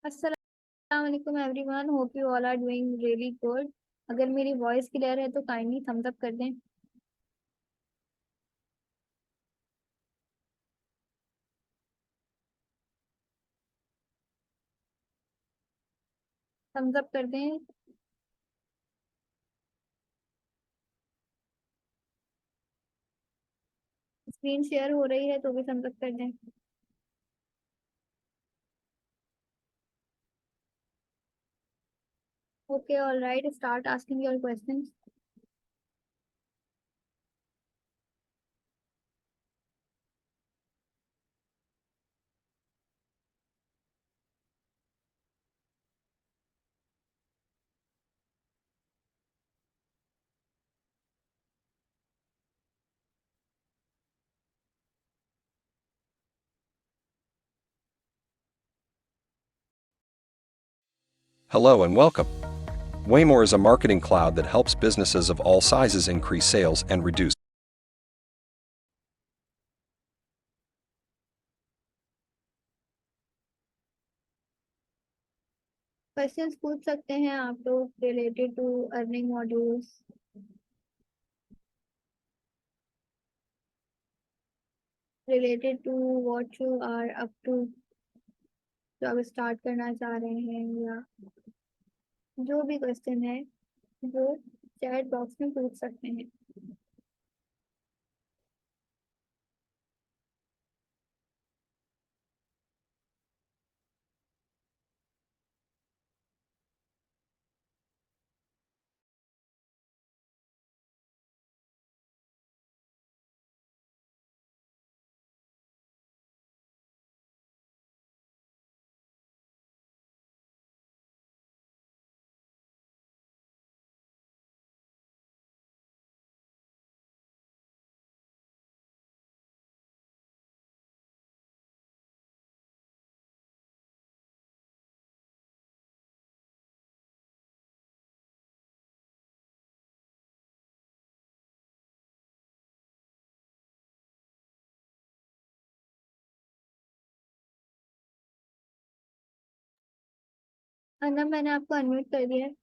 अस्सलाम वालेकुम everyone, hope you all are doing really good. अगर मेरी वॉइस क्लियर है तो काइंडली थम्स अप कर दें। थम्स अप कर दें। स्क्रीन शेयर हो रही है तो भी थम्स अप कर दें। Okay, all right, start asking your questions. Hello and welcome. Waymore is a marketing cloud that helps businesses of all sizes increase sales and reduce. Questions पूछ सकते हैं आप लोग related to earning modules, related to what you are up to, जो आप start करना चाह रहे हैं, या जो भी क्वेश्चन है वो चैट बॉक्स में पूछ सकते हैं। अन्ना, मैंने आपको अनम्यूट कर दिया है।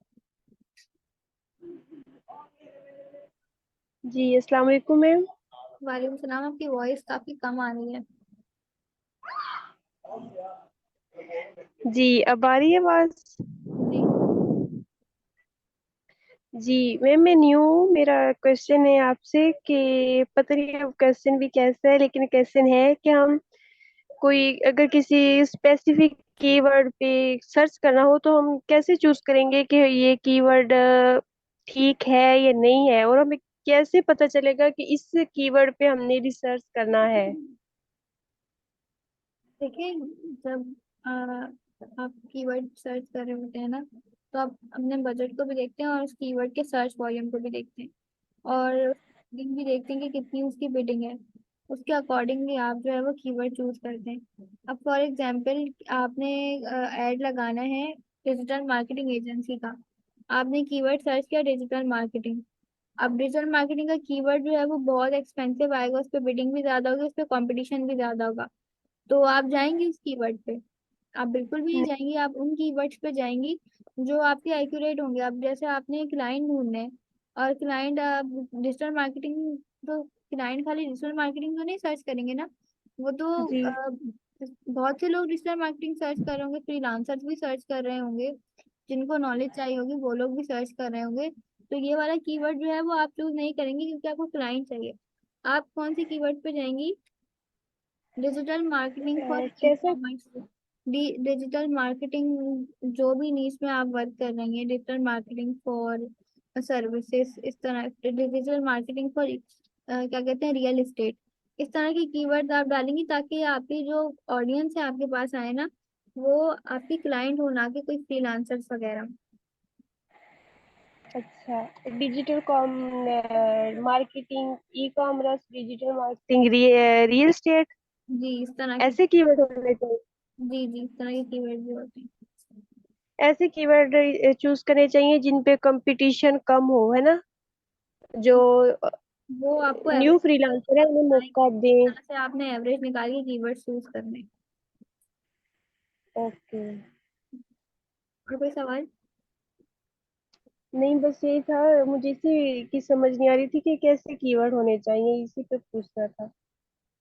जी अस्सलाम वालेकुम मैम। वालेकुम सलाम। आपकी वॉइस काफी कम आ रही है। जी अब आ रही है आवाज? जी। जी मैम, मैं न्यू, मेरा क्वेश्चन है आपसे कि पता नहीं अब क्वेश्चन भी कैसा है, लेकिन क्वेश्चन है कि हम कोई अगर किसी स्पेसिफिक कीवर्ड पे सर्च करना हो तो हम कैसे चूज करेंगे कि ये कीवर्ड ठीक है या नहीं है, और हमें कैसे पता चलेगा कि इस कीवर्ड पे हमने रिसर्च करना है? देखिए, जब आप कीवर्ड सर्च कर रहे होते हैं ना, तो आप अपने बजट को भी देखते हैं और उस कीवर्ड के सर्च वॉल्यूम को भी देखते हैं, और बिडिंग भी देखते हैं कि कितनी उसकी बिडिंग है। उसके अकॉर्डिंगली आप जो है वो कीवर्ड चूज करते हैं। अब फॉर एग्जांपल, आपने ऐड लगाना है डिजिटल मार्केटिंग एजेंसी का। आपने कीवर्ड सर्च किया डिजिटल मार्केटिंग। अब डिजिटल मार्केटिंग का कीवर्ड जो है वो बहुत एक्सपेंसिव आएगा, उस पर बिडिंग भी ज्यादा होगी, उस पर कॉम्पिटिशन भी ज्यादा होगा। तो आप जाएंगी उस कीवर्ड पे? आप बिल्कुल भी नहीं जाएंगी। आप उन कीवर्ड्स पे जाएंगी जो आपके एक्यूरेट होंगे। अब जैसे आपने क्लाइंट ढूंढने हैं, और क्लाइंट डिजिटल मार्केटिंग, तो क्लाइंट खाली डिजिटल मार्केटिंग तो नहीं सर्च करेंगे ना। वो तो जी बहुत से लोग डिजिटल मार्केटिंग सर्च कर रहे होंगे, फ्रीलांसर्स भी सर्च कर रहे होंगे, जिनको नॉलेज चाहिए होगी वो लोग भी सर्च कर रहे होंगे। तो ये वाला कीवर्ड जो है वो आप चूज नहीं करेंगे क्योंकि आपको क्लाइंट चाहिए। आप कौन सी कीवर्ड पे जाएंगी? डिजिटल मार्केटिंग फॉर ई कैसे? कॉमर्स। डिजिटल मार्केटिंग जो भी नीच में आप वर्क कर रही हैं, डिजिटल मार्केटिंग फॉर सर्विसेज, इस तरह डिजिटल मार्केटिंग फॉर क्या कहते हैं, रियल एस्टेट, इस तरह की कीवर्ड आप डालेंगी ताकि आपकी जो ऑडियंस है आपके पास आए ना, वो आपकी क्लाइंट हो, ना कि कोई फ्रीलांसर्स वगैरह। अच्छा, digital com marketing, e commerce, digital marketing, real estate, जी, इस तरह की। ऐसे कीवर्ड होने चाहिए। जी जी, इस तरह के कीवर्ड भी होते हैं। ऐसे कीवर्ड चूज करने चाहिए जिन पे कंपटीशन कम हो, है ना? जो वो आपको न्यू एवरेज फ्रीलांसर है उन्हें आएंगे, मौका इस दें। तरह से आपने एवरेज निकाल के कीवर्ड चूज करने। ओके। और कोई सवाल? नहीं, बस यही था। मुझे इसी की समझ नहीं आ रही थी कि कैसे कीवर्ड होने चाहिए, इसी पे पूछना था।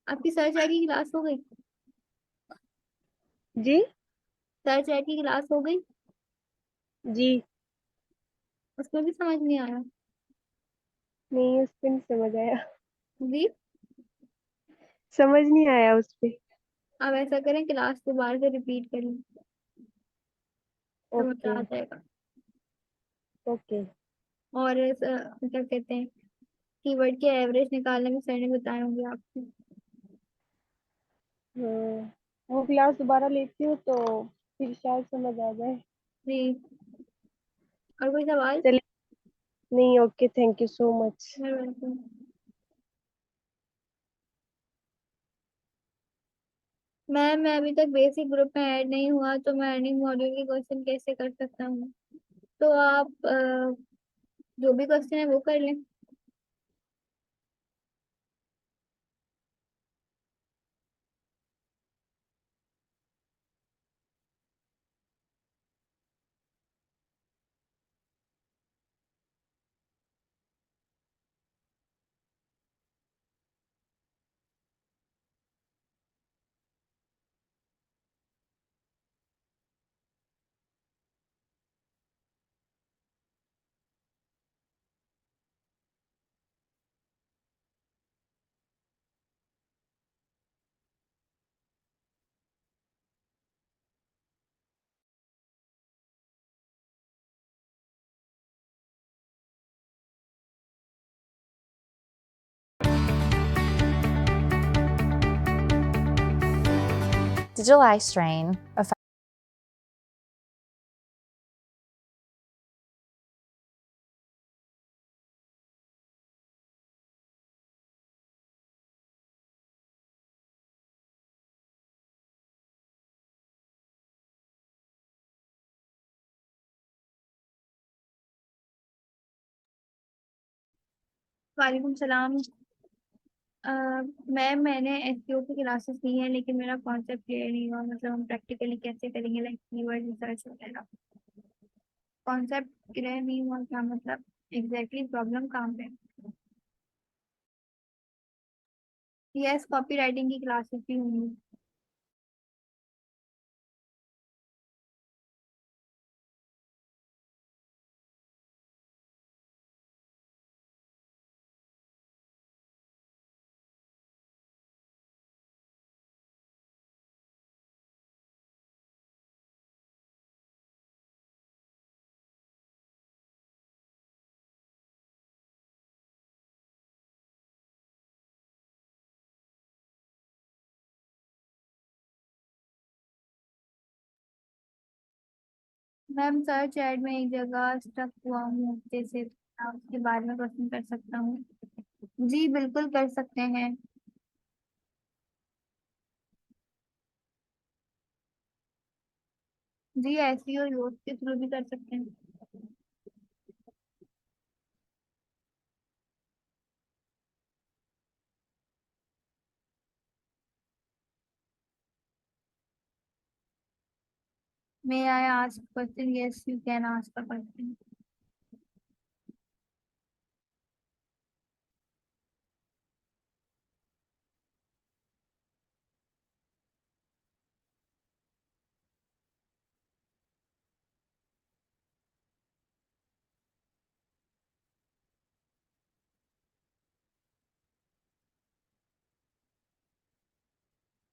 आपकी सर्च आई की क्लास हो गई? जी। सर्च आई की क्लास हो गई? जी। उसमें भी समझ नहीं आया? नहीं, उस पे नहीं समझ आया। जी। समझ नहीं आया उस पे। आप ऐसा करें, क्लास दोबारा से रिपीट करें, समझ ओके। आ जाएगा। ओके। और क्या कहते हैं, कीवर्ड के एवरेज निकालने में सर ने बताए होंगे आपको। हाँ, वो क्लास दोबारा लेती हूँ तो फिर शायद समझ आ जाए। जी। और कोई सवाल? चलिए। नहीं, okay, thank you so much. Welcome. Ma'am, मैं अभी तक बेसिक ग्रुप में ऐड नहीं हुआ, तो मैं अर्निंग मॉड्यूल के क्वेश्चन कैसे कर सकता हूँ? तो आप जो भी क्वेश्चन है वो कर लें। Digital eye strain affects वालेकुम सलाम। मैम, मैंने एसईओ की क्लासेस ली है, लेकिन मेरा कॉन्सेप्ट क्लियर नहीं हुआ। मतलब हम प्रैक्टिकली कैसे करेंगे, लाइक कीवर्ड रिसर्च वगैरह। कॉन्सेप्ट क्लियर नहीं हुआ, क्या मतलब एग्जैक्टली प्रॉब्लम कहाँ पे? यस, कॉपी राइटिंग की क्लासेस भी होंगी। मैम, सर्च ऐड में एक जगह स्टक हुआ हूँ, जैसे आप उसके बारे में क्वेश्चन कर सकता हूँ? जी बिल्कुल कर सकते हैं। जी, ऐसी और यूथ के थ्रू भी कर सकते हैं। May I ask question? Yes, you can ask a question.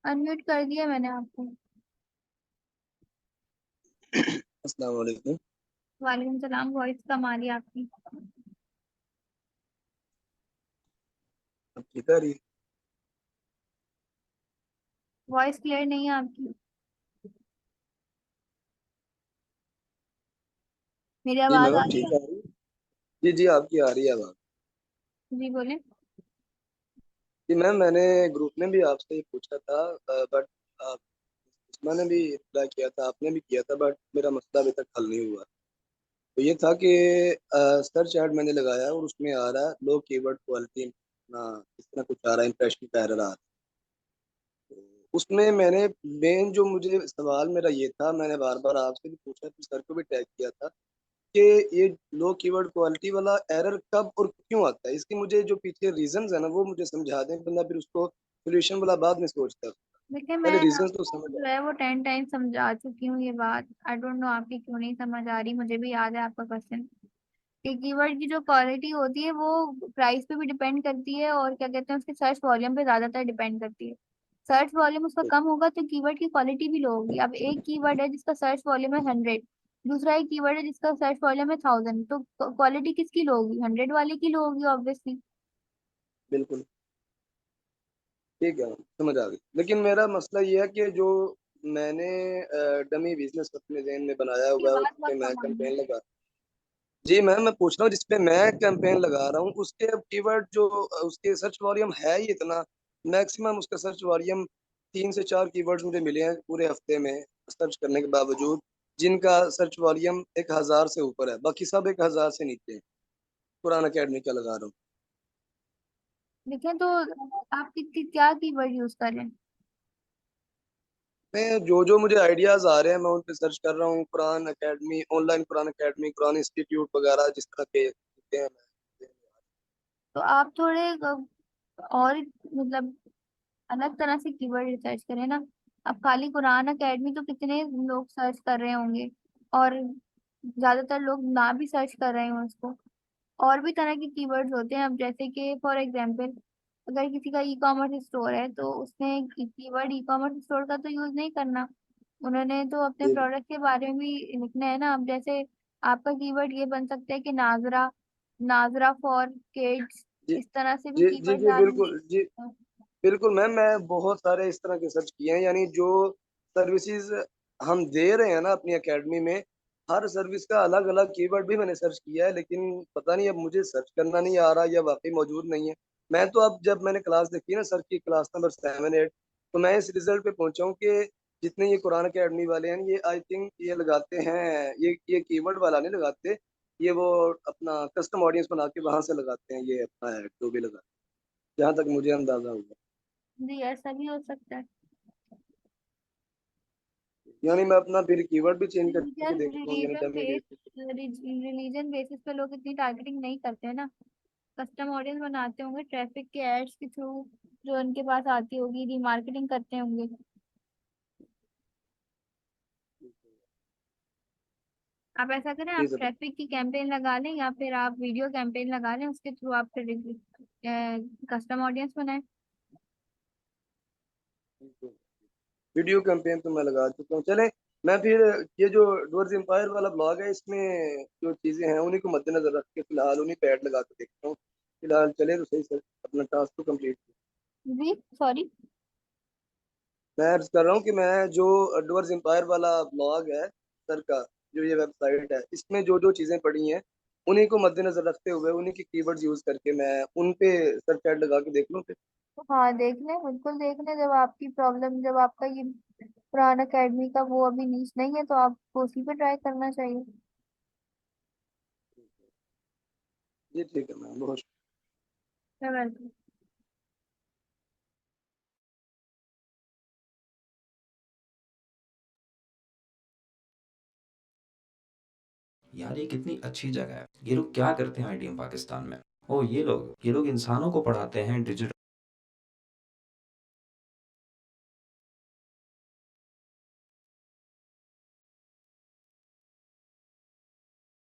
Unmute कर दिया मैंने आपको। अस्सलाम वालेकुम। वालेकुम सलाम। वॉइस कम आ रही है आपकी। अब ठीक आ रही है? वॉइस क्लियर नहीं है आपकी। मेरी जी आवाज मैम, आ अब रही ठीक है? आ रही है। जी जी, आपकी आ रही है आवाज़। जी बोले। जी मैम, मैंने ग्रुप में भी आपसे ही पूछा था, बट मैंने भी रिप्लाई किया था, आपने भी किया था, बट मेरा मसला अभी तक हल नहीं हुआ। तो ये था कि सर्च ऐड मैंने लगाया और उसमें आ रहा है लो कीवर्ड क्वालिटी ना, इस तरह कुछ आ रहा है, इंप्रेशन का एरर आ रहा है। उसमें मैंने मेन जो मुझे सवाल मेरा ये था, मैंने बार बार आपसे भी पूछा था, सर को भी टैग किया था कि ये लो कीवर्ड क्वालिटी वाला एरर कब और क्यों आता है। इसकी मुझे जो पीछे रीजंस है ना वो मुझे समझा दें, बंदा फिर उसको सोल्यूशन वाला बाद में सोचता है। देखिए, मैं पहले रीजंस तो आपको समझ जो आए। है वो 10 टाइम समझा चुकी हूँ ये बात। आई डोंट नो आपकी क्यों नहीं समझ आ रही, मुझे भी याद है आपका क्वेश्चन। कि कीवर्ड की जो क्वालिटी होती है वो प्राइस पे भी डिपेंड करती है, और क्या कहते हैं उसके सर्च वॉल्यूम पे ज्यादातर डिपेंड करती है। सर्च वॉल्यूम उसका कम होगा तो कीवर्ड की क्वालिटी भी लो होगी। अब एक कीवर्ड है जिसका सर्च वॉल्यूम है 100, दूसरा एक कीवर्ड है जिसका सर्च वॉल्यूम है 1000, तो क्वालिटी किसकी लो होगी? 100 वाले की लो होगी ऑब्वियसली। बिल्कुल ठीक है, समझ आ गई। लेकिन मेरा मसला ये है कि जो मैंने डमी बिजनेस अपने जहन में बनाया की हुआ है, उस आवाज बहुत पे मैं कम आ रही है। कैंपेन लगा। जी मैम, मैं पूछ रहा हूँ जिस पे मैं कैंपेन लगा रहा हूँ उसके कीवर्ड जो उसके सर्च वॉल्यूम है ही इतना, मैक्सिमम उसका सर्च वॉल्यूम 3 से 4 कीवर्ड्स मुझे मिले हैं पूरे हफ्ते में सर्च करने के बावजूद, जिनका सर्च वॉल्यूम 1000 से ऊपर है, बाकी सब 1000 से नीचे है। कुरान अकेडमी का लगा रहा हूँ। देखें तो आप क्या कीवर्ड यूज कर रहे हैं? मैं जो मुझे आइडियाज आ रहे हैं मैं उन पे सर्च कर रहा हूँ, Quran academy, online Quran academy, Quran institute वगैरह जिस तरह के होते हैं। तो आप थोड़े और मतलब अलग तरह से कीवर्ड रिसर्च करें ना। अब खाली कुरान अकेडमी तो कितने लोग सर्च कर रहे होंगे, और ज्यादातर लोग ना भी सर्च कर रहे हो उसको। और भी तरह के कीवर्ड्स होते हैं। अब जैसे कि फॉर एग्जांपल, अगर किसी का ई कॉमर्स स्टोर है तो उसने कीवर्ड ई कॉमर्स स्टोर का तो यूज नहीं करना, उन्होंने तो अपने जी प्रोडक्ट के बारे में भी लिखना है ना। अब जैसे आपका कीवर्ड ये बन सकता है कि नाजरा, नाजरा फॉर किड्स, जी इस तरह से भी जी जी कीवर्ड जी डालेंगे। बिल्कुल जी। बिल्कुल मैम, मैं बहुत सारे इस तरह के सर्च किए हैं, यानी जो सर्विसेज हम दे रहे हैं ना अपनी एकेडमी में, हर सर्विस का अलग अलग कीवर्ड भी मैंने सर्च किया है, लेकिन पता नहीं अब मुझे सर्च करना नहीं आ रहा या वाकई मौजूद नहीं है। मैं तो अब जब मैंने क्लास देखी ना सर की, क्लास नंबर 7 8, तो मैं इस रिजल्ट पे पहुंचा हूँ कि जितने ये कुरान अकेडमी वाले हैं ये आई थिंक ये लगाते हैं, ये कीवर्ड वाला नहीं लगाते, ये वो अपना कस्टम ऑडियंस बना के वहां से लगाते हैं, ये अपना है जो भी लगाते हैं, जहाँ तक मुझे अंदाजा हुआ। जी, ऐसा भी हो सकता है। यानी मैं अपना फिर कीवर्ड भी चेंज करके रिलीजन देखता हूँ, यानी religion dummy base basis. Religion basis पे लोग इतनी टारगेटिंग नहीं करते हैं ना। कस्टम ऑडियंस बनाते होंगे ट्रैफिक के एड्स के थ्रू, जो उनके पास आती होगी, रीमार्केटिंग करते होंगे। आप ऐसा करें, आप जी सर। ट्रैफिक की कैंपेन लगा लें या फिर आप वीडियो कैंपेन लगा लें, उसके थ्रू आप फिर कस्टम ऑडियंस बनाएं। वीडियो कैंपेन तो मैं लगा चुका हूँ, चले। मैं फिर ये जो डोर्स एम्पायर वाला ब्लॉग है इसमें जो चीजें हैं उन्हीं को मद्देनजर रख के फिलहाल उन्हीं पे ऐड लगा के देखता हूँ। फिलहाल चले तो सही सर, अपना टास्क तो कंप्लीट। जी सॉरी। मैं अर्ज कर रहा हूँ कि मैं जो डोर्स एम्पायर वाला ब्लॉग है सर का, जो ये वेबसाइट है, इसमें जो जो चीजें पड़ी हैं उन्हीं को मद्देनजर रखते हुए उन्हीं की कीवर्ड्स यूज करके मैं उन पे सर्च ऐड लगा के देख लूँ फिर। हाँ, देख लें, बिल्कुल देख लें। जब आपकी प्रॉब्लम, जब आपका ये पुराना अकेडमी का वो अभी नीच नहीं है तो आपको उसी पे ट्राई करना चाहिए। जी ठीक है मैम, बहुत वेलकम। यार ये कितनी अच्छी जगह है। ये लोग क्या करते हैं आईटीएम पाकिस्तान में? ओ ये लोग इंसानों को पढ़ाते हैं digital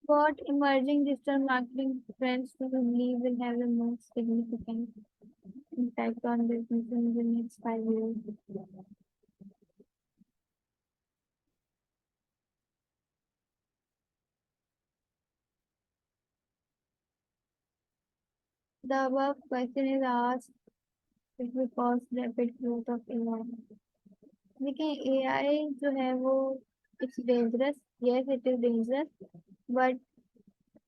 What emerging digital marketing trends do you believe will have the most significant impact on business in the next 5 years? The above question is asked because rapid growth of AI. देखिए, AI जो है वो it's dangerous, yes it is dangerous, but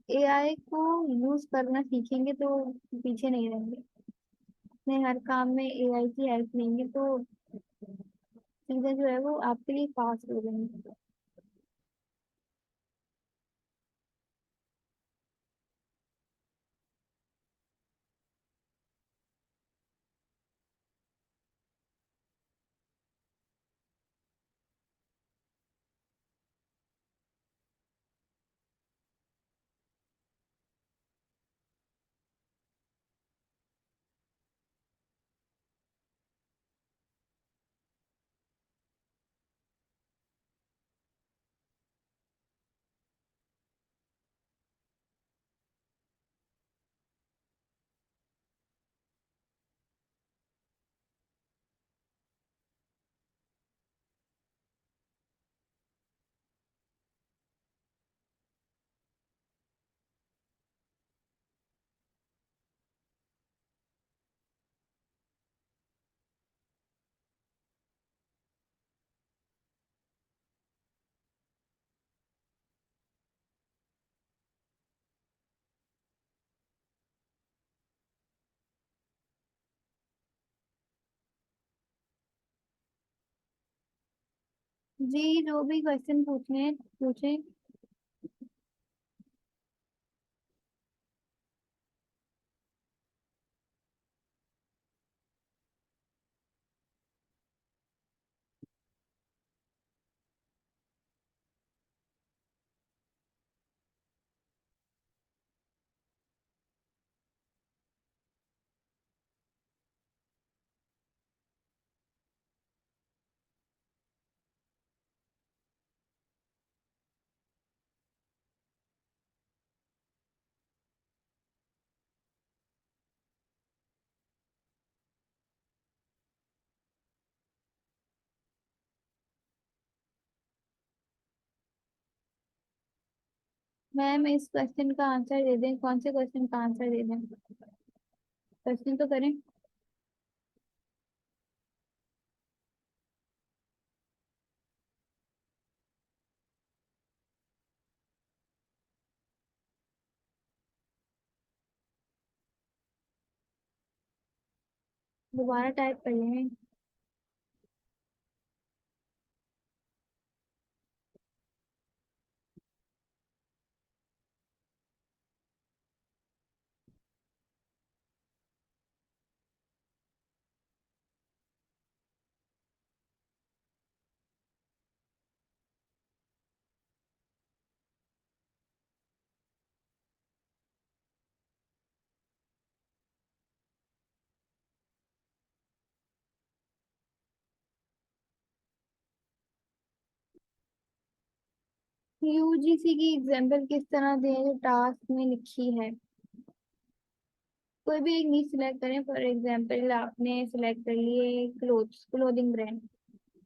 AI को use करना सीखेंगे तो पीछे नहीं रहेंगे। अपने हर काम में एआई की हेल्प लेंगे तो चीजें जो है वो आपके लिए फास्ट हो जाएंगी। जी, जो भी क्वेश्चन पूछने हैं पूछे। मैम इस क्वेश्चन का आंसर दे दें, कौन से क्वेश्चन का आंसर दे दें? क्वेश्चन तो करें। दोबारा टाइप कर लें। यूजीसी की एग्जाम्पल किस तरह दें जो टास्क में लिखी है? कोई भी एक नीड सिलेक्ट करें। फॉर एग्जाम्पल आपने सिलेक्ट कर लिए क्लोथिंग ब्रांड।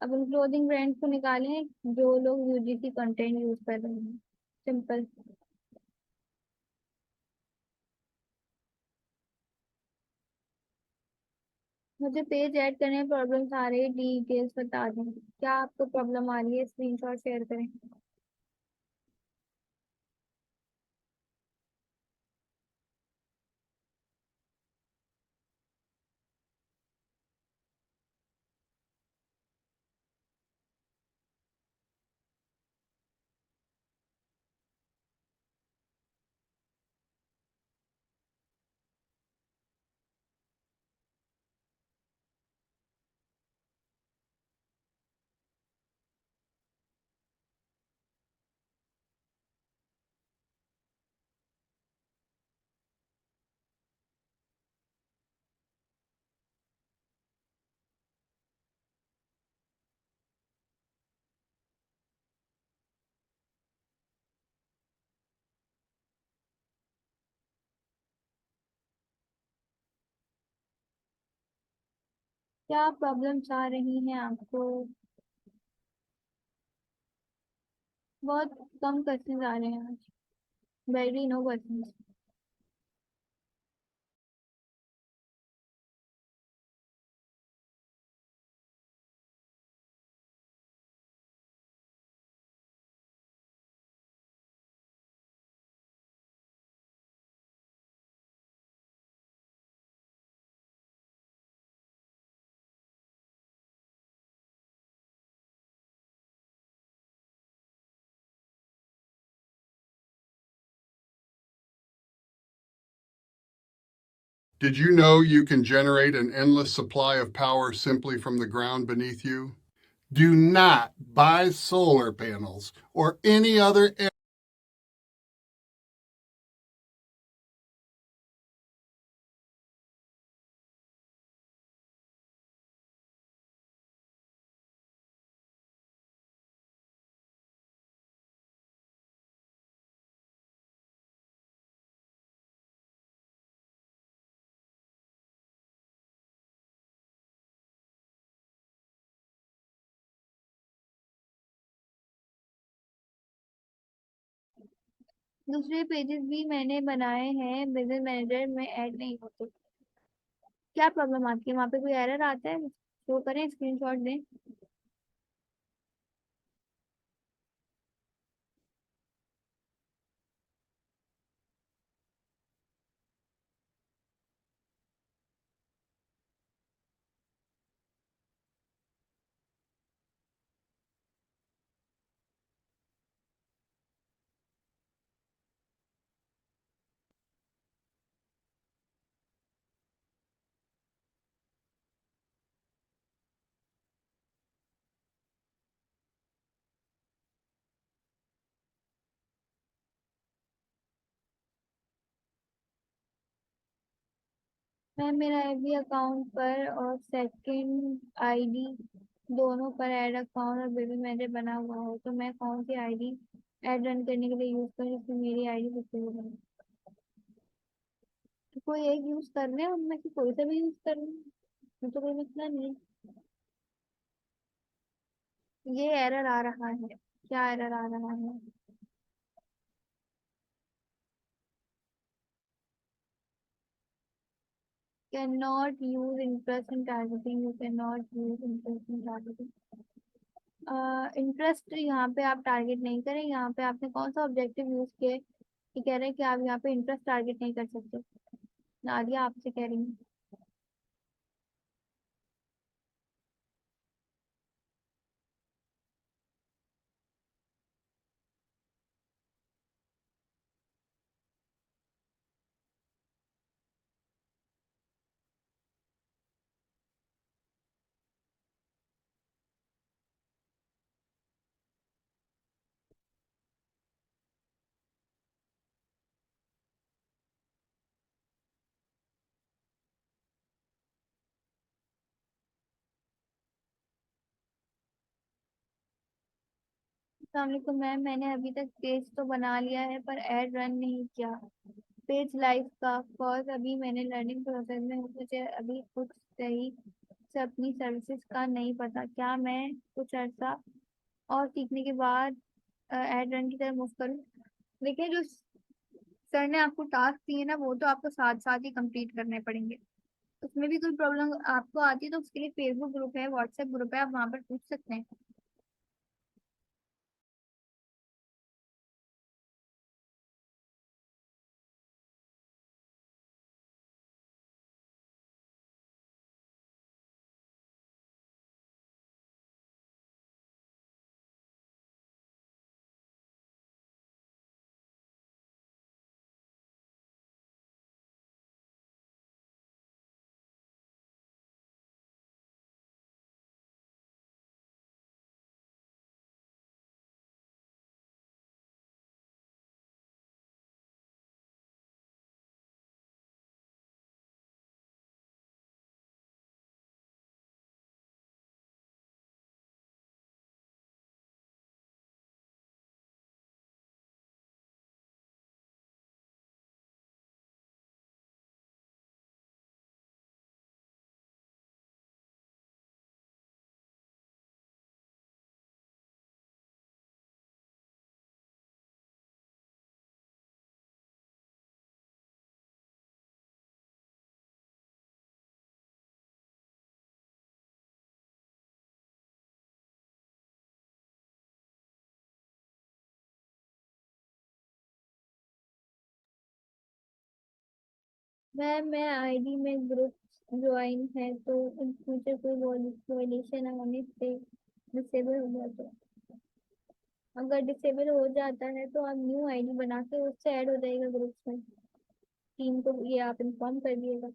अब उन क्लोथिंग ब्रांड को निकालें जो लोग यूजीसी कंटेंट यूज कर रहे हैं। सिंपल। मुझे पेज ऐड करने में प्रॉब्लम्स आ रही है, डिटेल्स बता दें। क्या आपको प्रॉब्लम आ रही है? स्क्रीनशॉट शेयर करें। क्या प्रॉब्लम्स आ रही हैं आपको? बहुत कम क्वेश्चन आ रहे हैं आज। Very no question. Did you know you can generate an endless supply of power simply from the ground beneath you? Do not buy solar panels or any other दूसरे पेजेस भी मैंने बनाए हैं, बिजनेस मैनेजर में add नहीं होते। क्या problem आती है? वहाँ पे कोई एरर आता है? शो करें, स्क्रीनशॉट दें। मैं मेरा एफबी अकाउंट पर और सेकंड आईडी दोनों पर ऐड अकाउंट और बेबी मेरे बना हुआ है, तो मैं कौन सी आईडी ऐड रन करने के लिए यूज करूँ जिसमें मेरी आईडी सबसे बने? तो कोई एक यूज कर ले, उनमें से कोई सा भी यूज कर ले, मुझे तो कोई मसला नहीं है। ये एरर आ रहा है, क्या एरर आ रहा है? cannot use interest in targeting, you cannot use interest in targeting। Interest यहाँ पे आप टारगेट नहीं करें, यहाँ पे आपने कौन सा ऑब्जेक्टिव यूज किया कि कह रहे हैं कि आप यहाँ पे इंटरेस्ट टारगेट नहीं कर सकते? नादिया आपसे कह रही हूँ। अस्सलाम वालेकुम मैम, मैंने अभी तक पेज तो बना लिया है पर ऐड रन नहीं किया पेज लाइव का, कॉज अभी मैंने लर्निंग प्रोसेस में हूँ, मुझे अभी कुछ सही से अपनी सर्विसेज का नहीं पता। क्या मैं कुछ अर्सा और सीखने के बाद ऐड रन की तरफ मूव करूँ? देखिए, जो सर ने आपको टास्क दिए ना, वो तो आपको साथ साथ ही कंप्लीट करने पड़ेंगे। उसमें भी कोई प्रॉब्लम आपको आती है तो उसके लिए फेसबुक ग्रुप है, व्हाट्सएप ग्रुप है, आप वहाँ पर पूछ सकते हैं। मैं आईडी में ग्रुप ज्वाइन है, तो इन फ्यूचर कोई वॉलिडेशन आने से डिसेबल हो गया तो? अगर डिसेबल हो जाता है तो आप न्यू आईडी बना के उससे ऐड हो जाएगा ग्रुप में। टीम को ये आप इन्फॉर्म कर दिएगा।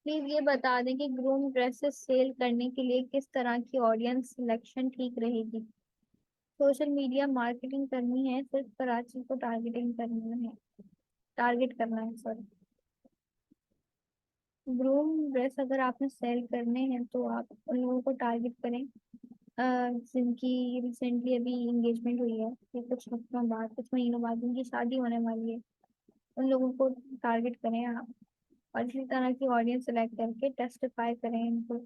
प्लीज ये बता दें कि ग्रूम ड्रेसेस सेल करने के लिए किस तरह की ऑडियंस सिलेक्शन ठीक रहेगी। सोशल मीडिया मार्केटिंग करनी है, सिर्फ कराची को टारगेट करना है, सॉरी। ग्रूम ड्रेस अगर आपने सेल करने हैं तो आप उन लोगों को टारगेट करें जिनकी रिसेंटली अभी एंगेजमेंट हुई है, या कुछ हफ्तों बाद, कुछ महीनों बाद जिनकी शादी होने वाली है, उन लोगों को टारगेट करें आप। और इसी तरह की ऑडियंस सेलेक्ट करके टेस्टिफाई करें इनको।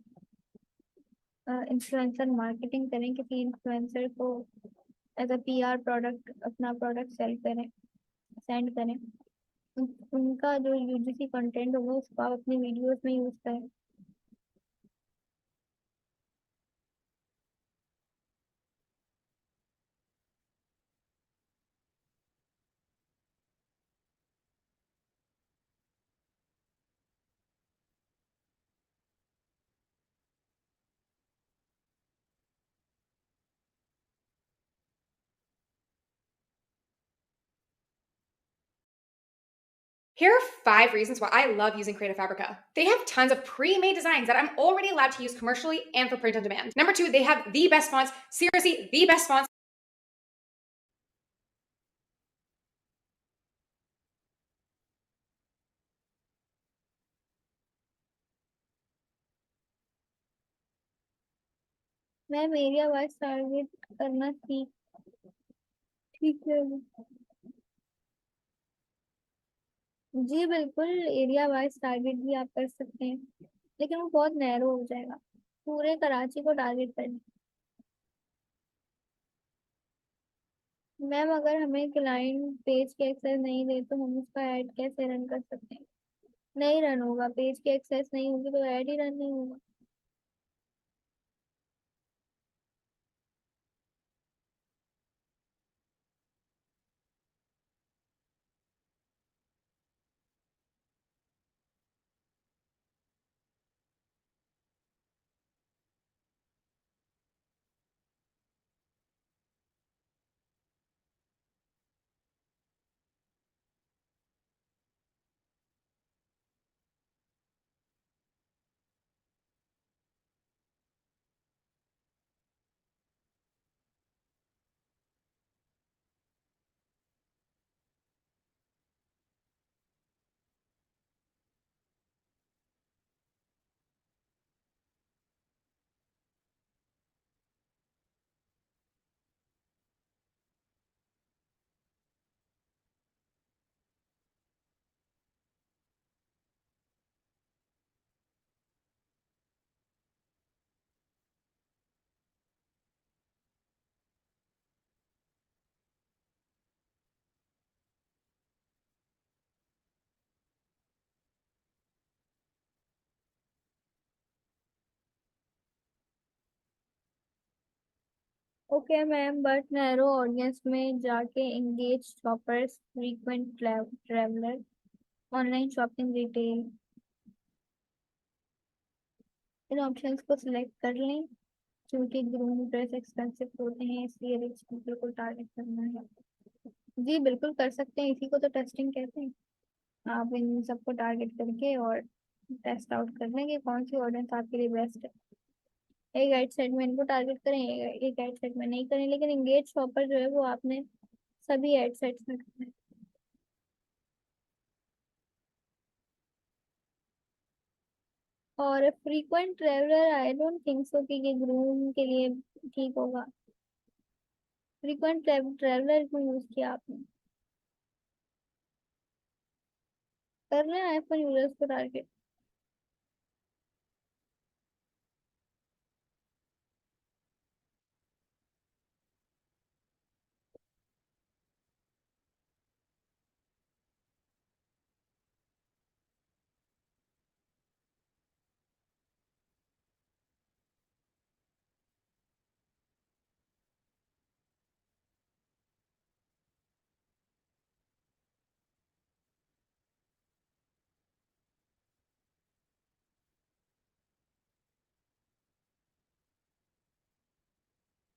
इन्फ्लुएंसर मार्केटिंग करें, किसी इन्फ्लुएंसर को एज अ पीआर प्रोडक्ट अपना प्रोडक्ट सेल करें, सेंड करें। उनका जो यूजीसी कंटेंट होगा उसको आप अपनी वीडियोस में यूज करें। Here are 5 reasons why I love using Creative Fabrica. They have tons of pre-made designs that I'm already allowed to use commercially and for print on demand. Number 2, they have the best fonts, seriously, the best fonts. मैं मेरी आवाज target करना ठीक है। जी बिल्कुल, area wise target भी आप कर सकते हैं, लेकिन वो बहुत नैरो हो जाएगा। पूरे कराची को टारगेट करना। मैम अगर हमें क्लाइंट पेज के एक्सेस नहीं दे तो हम उसका ऐड कैसे रन कर सकते हैं? नहीं रन होगा, पेज की एक्सेस नहीं होगी तो ऐड ही रन नहीं होगा। Okay ma'am, but narrow audience में जाके engage shoppers, frequent traveller, online shopping, retail, इन ऑप्शंस को सिलेक्ट कर लें। क्योंकि ग्रूम ड्रेस एक्सपेंसिव होते हैं, इसलिए रिच पीपल को टारगेट करना है। जी बिल्कुल कर सकते हैं, इसी को तो टेस्टिंग कहते हैं। आप इन सबको टारगेट करके और टेस्ट आउट कर लेंगे कौन सी ऑडियंस आपके लिए बेस्ट है। एक एड सेट में इनको टारगेट करें, एक एड सेट में नहीं करें, लेकिन एंगेज शॉपर जो है वो आपने सभी एड सेट्स में करना है। और frequent traveller I don't think so कि ये ग्रूम के लिए ठीक होगा। फ्रीक्वेंट ट्रेवलर क्यों यूज किया आपने? कर रहे हैं आईफोन यूजर्स को टारगेट।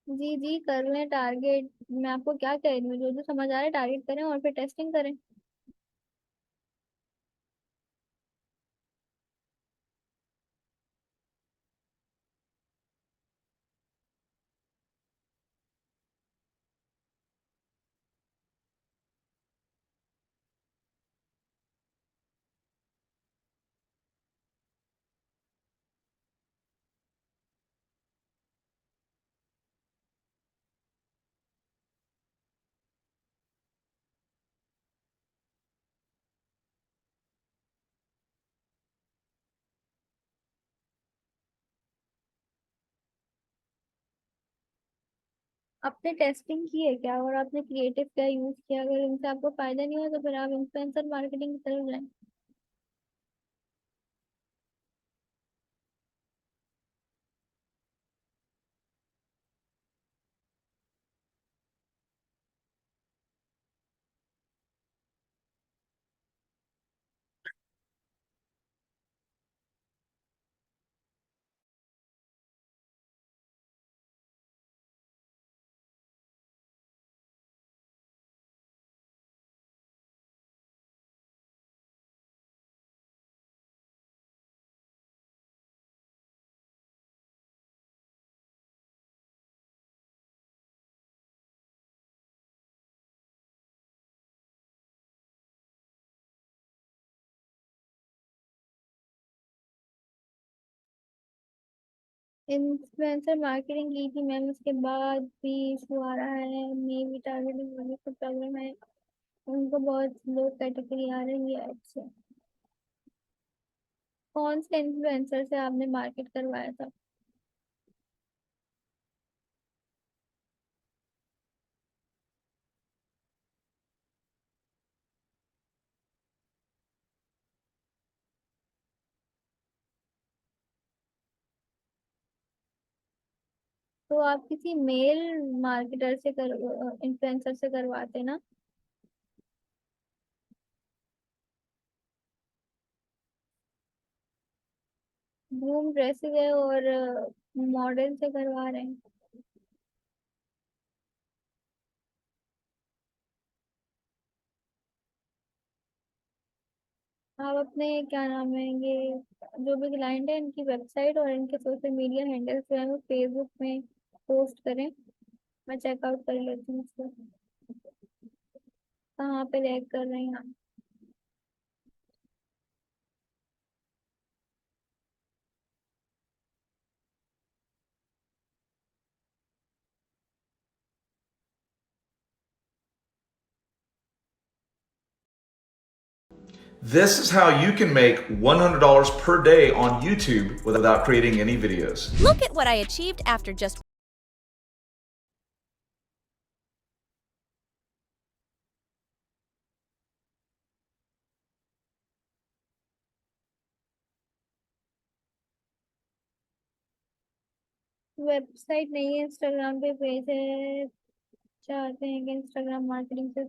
जी जी कर लें टारगेट। मैं आपको क्या कह रही हूँ, जो जो समझ आ रहा है टारगेट करें और फिर टेस्टिंग करें। आपने टेस्टिंग की है क्या और आपने क्रिएटिव क्या यूज किया? अगर इनसे आपको फायदा नहीं हुआ तो फिर आप इन्फ्लुएंसर मार्केटिंग की तरफ जाएं। इन्फ्लुएंसर मार्केटिंग की थी मैम, उसके बाद भी इशू आ रहा है। मे भी टारगेटिंग वाले को प्रॉब्लम है, उनको बहुत लो कैटेगरी आ रही है आपसे। कौन से इन्फ्लुएंसर से आपने मार्केट करवाया था? तो आप किसी मेल मार्केटर से कर इन्फ्लुएंसर से करवाते ना? ग्रूम ड्रेसेस है और मॉडल से करवा रहे हैं? आप अपने क्या नाम है ये जो भी क्लाइंट है इनकी वेबसाइट और इनके सोशल मीडिया हैंडल्स जो है वो फेसबुक में पोस्ट करें। मैं चेकआउट कर लेती हूँ उसको, कहाँ पे रैक कर रहे हैं आप। This is how you can make $100 per day on YouTube without creating any videos. Look at what I achieved after just website नहीं है, इंस्टाग्राम पे पेज है। चाहते हैं कि इंस्टाग्राम मार्केटिंग से।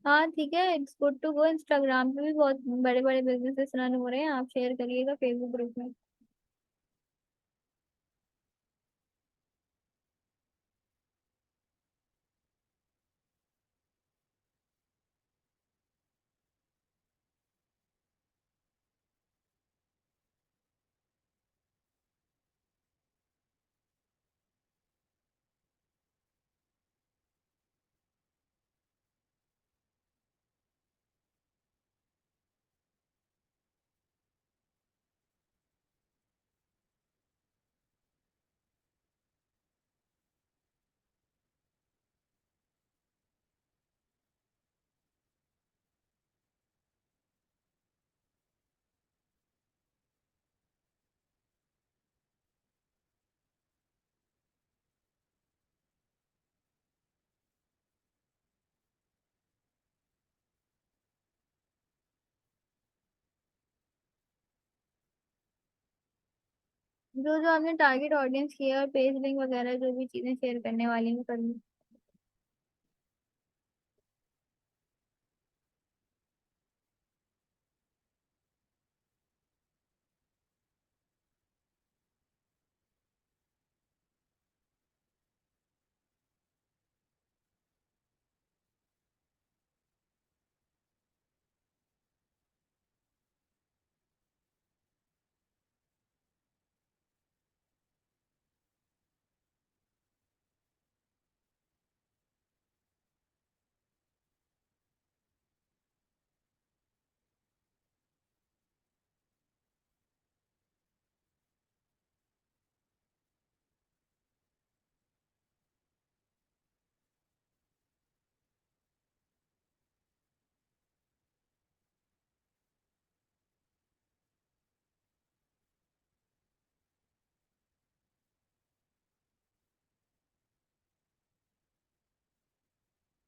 हाँ ठीक है, it's good to go. Instagram पे भी बहुत बड़े बड़े बिजनेसेस रन हो रहे हैं, आप शेयर करिएगा फेसबुक ग्रुप में। जो जो आपने टारगेट ऑडियंस किया और पेज लिंक वगैरह जो भी चीजें शेयर करने वाली हैं कर ली।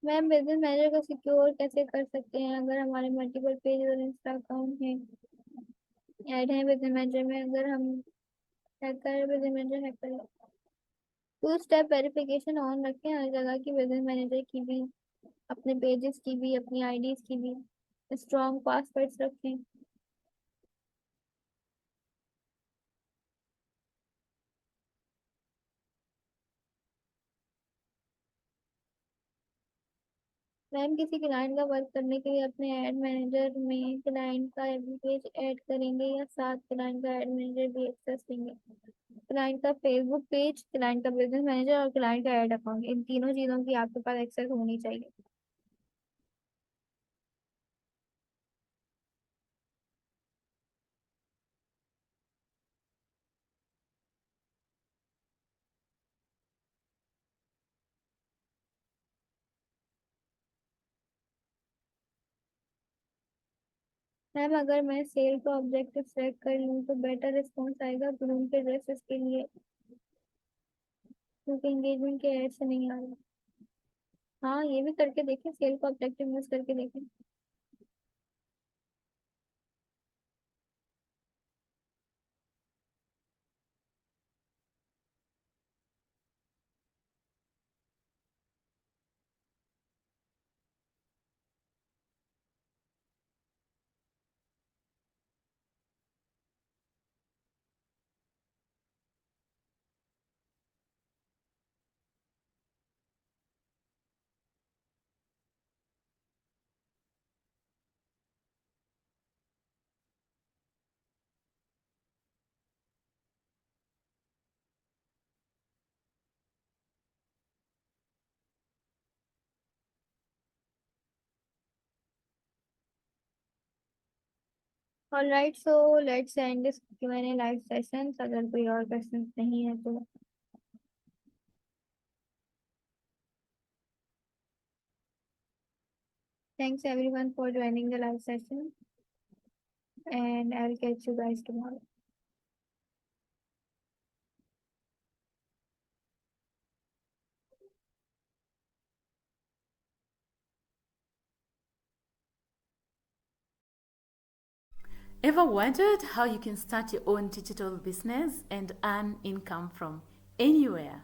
मैम बिजनेस मैनेजर को सिक्योर कैसे कर सकते हैं अगर हमारे मल्टीपल पेज और इंस्टा अकाउंट हैं, ऐड है बिजनेस मैनेजर में, अगर हम hacker business manager hacker, two step verification on रखें हर जगह की, बिजनेस मैनेजर की भी, अपने पेजेस की भी, अपनी आईडीज की भी स्ट्रॉन्ग पासवर्ड्स रखें। मैम किसी क्लाइंट का वर्क करने के लिए अपने एड मैनेजर में क्लाइंट का एवरी पेज ऐड करेंगे या साथ क्लाइंट का एड मैनेजर भी एक्सेस देंगे? क्लाइंट का फेसबुक पेज, क्लाइंट का बिजनेस मैनेजर और क्लाइंट का एड अकाउंट, इन तीनों चीज़ों की आपके पास एक्सेस होनी चाहिए। मैम अगर मैं सेल का ऑब्जेक्टिव सेलेक्ट कर लूँ तो बेटर रिस्पॉन्स आएगा ग्रूम के ड्रेसेस के लिए, क्योंकि एंगेजमेंट के एड से नहीं आ रहा। हाँ ये भी करके देखें, सेल का ऑब्जेक्टिव यूज करके देखें। Alright, so let's end this Q&A live session. अगर कोई और क्वेश्चन नहीं है तो thanks everyone for joining the live session, and I'll catch you guys tomorrow. Ever wondered how you can start your own digital business and earn income from anywhere?